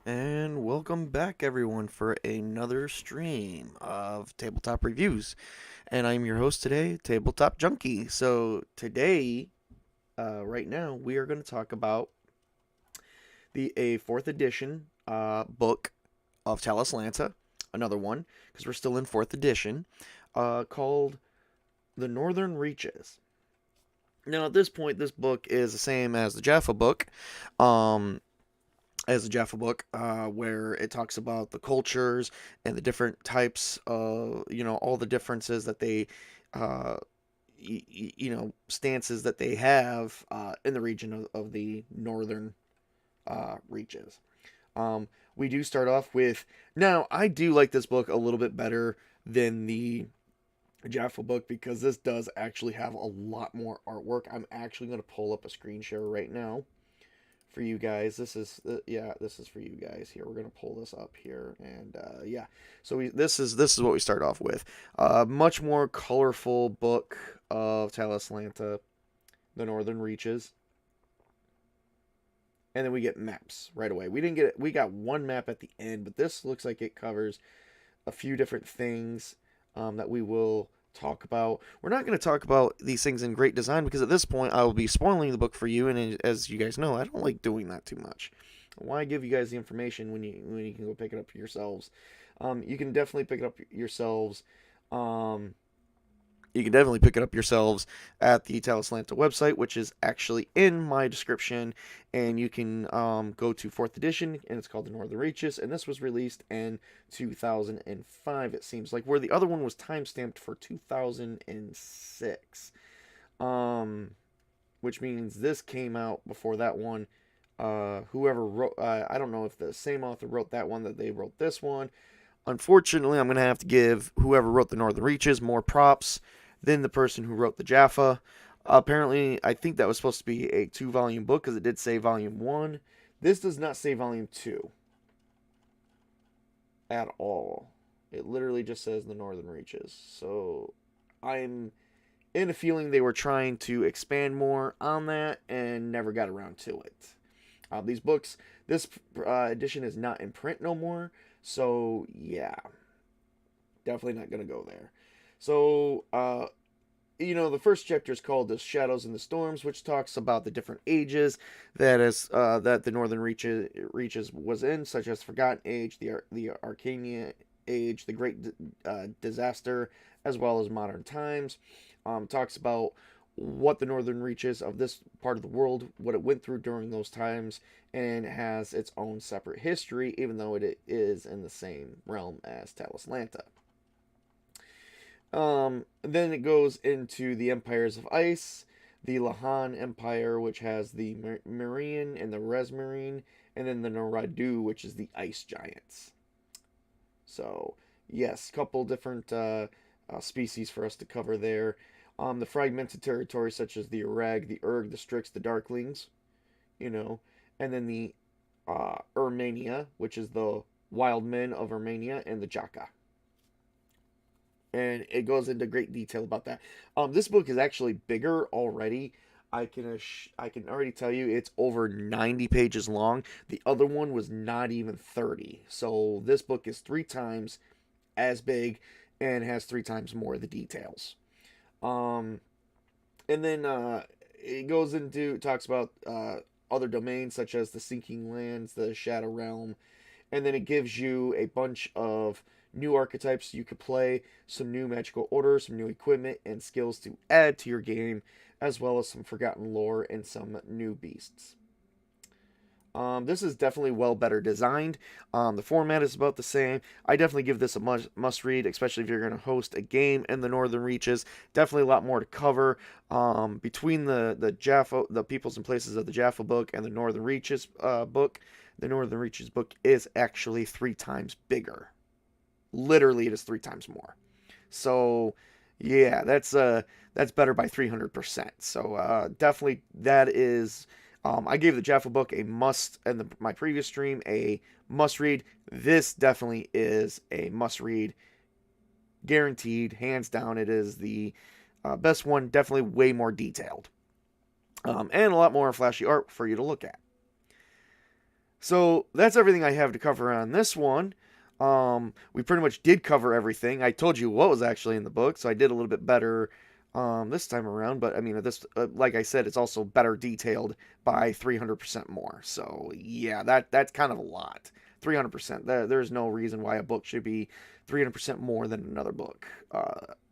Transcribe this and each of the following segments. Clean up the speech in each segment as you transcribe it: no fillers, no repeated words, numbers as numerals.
And welcome back, everyone, for another stream of tabletop reviews. And I'm your host today, Tabletop Junkie. So, today, right now, we are going to talk about the a fourth edition book of Talislanta, another one, because we're still in fourth edition, called The Northern Reaches. Now, at this point, this book is the same as the Jaffa book. Um, as a Jaffa book, where it talks about the cultures and the different types of, all the differences that they, uh, stances that they have in the region of the northern reaches. We do start off with. Now, I do like this book a little bit better than the Jaffa book because this does actually have a lot more artwork. I'm actually going to pull up a screen share right now for you guys. This is for you guys here. We're gonna pull this up here, and yeah. So this is what we start off with. Much more colorful book of Talislanta, the Northern Reaches, and then we get maps right away. We didn't get it. We got one map at the end, but this looks like it covers a few different things that we will talk about. We're not going to talk about these things in great design because at this point I will be spoiling the book for you, and as you guys know, I don't like doing that too much. Why give you guys the information when you can go pick it up yourselves? You can definitely pick it up yourselves. Um, you can definitely pick it up yourselves at the Talislanta website, which is actually in my description. And you can go to 4th edition, and it's called The Northern Reaches. And this was released in 2005, it seems like, where the other one was time stamped for 2006. Um, which means this came out before that one. Whoever wrote, I don't know if the same author wrote that one that they wrote this one. Unfortunately, I'm going to have to give whoever wrote the Northern Reaches more props than the person who wrote the Jaffa. Apparently, I think that was supposed to be a 2-volume book because it did say volume 1. This does not say volume 2 at all. It literally just says the Northern Reaches. So I'm in a feeling they were trying to expand more on that and never got around to it. These books, this edition is not in print no more. So yeah, definitely not gonna go there. So the first chapter is called "The Shadows and the Storms," which talks about the different ages that the Northern Reaches was in, such as Forgotten Age, the Arcania Age, the Great Disaster, as well as modern times. Talks about what the Northern Reaches of this part of the world, what it went through during those times, and it has its own separate history, even though it is in the same realm as Talislanta. Then it goes into the Empires of Ice, the Lahan Empire, which has the Marine and the Resmarine, and then the Naradu, which is the Ice Giants. So, yes, couple different species for us to cover there. The fragmented territories such as the Urag, the Urg, the Strix, the Darklings, you know, and then the Armenia, which is the wild men of Armenia, and the Jaka. And it goes into great detail about that. This book is actually bigger already. I can already tell you it's over 90 pages long. The other one was not even 30. So this book is 3 times as big and has 3 times more of the details. Um, and then it goes into talks about other domains such as the Sinking Lands, the Shadow Realm, and then it gives you a bunch of new archetypes you could play, some new magical orders, some new equipment and skills to add to your game, as well as some forgotten lore and some new beasts. This is definitely well better designed. The format is about the same. I definitely give this a must read, especially if you're going to host a game in the Northern Reaches. Definitely a lot more to cover. Between the Jaffa, the Peoples and Places of the Jaffa book and the Northern Reaches book, the Northern Reaches book is actually 3 times bigger. Literally, it is 3 times more. So, yeah, that's better by 300%. So, definitely that is. I gave the Jaffa book a must, and my previous stream a must read. This definitely is a must read, guaranteed, hands down. It is the best one. Definitely way more detailed, and a lot more flashy art for you to look at. So that's everything I have to cover on this one. We pretty much did cover everything. I told you what was actually in the book, so I did a little bit better this time around. But I mean, this, like I said, it's also better detailed by 300% more. So yeah, that's kind of a lot. 300%. There's no reason why a book should be 300% more than another book,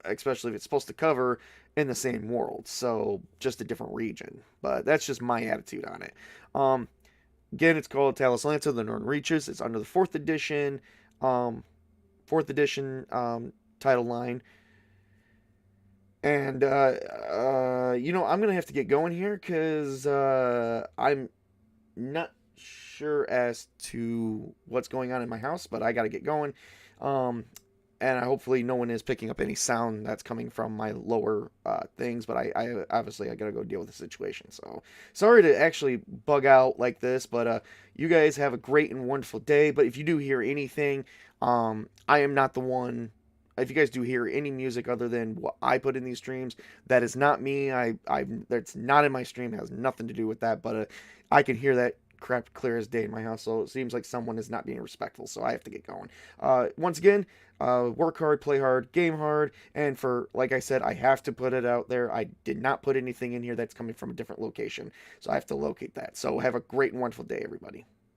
especially if it's supposed to cover in the same world. So just a different region. But that's just my attitude on it. Um, Again, it's called Talislanta, The Northern Reaches. It's under the um, fourth edition title line. And I'm gonna have to get going here because I'm not sure as to what's going on in my house, but I gotta get going. Um, and hopefully no one is picking up any sound that's coming from my lower things. But I obviously I gotta go deal with the situation. So sorry to actually bug out like this, but you guys have a great and wonderful day. But if you do hear anything, I am not the one. If you guys do hear any music other than what I put in these streams, that is not me. That's not in my stream. It has nothing to do with that. But I can hear that crap clear as day in my house. So it seems like someone is not being respectful. So I have to get going. Once again, work hard, play hard, game hard, and for like I said, I have to put it out there. I did not put anything in here that's coming from a different location, so I have to locate that. So have a great and wonderful day, everybody.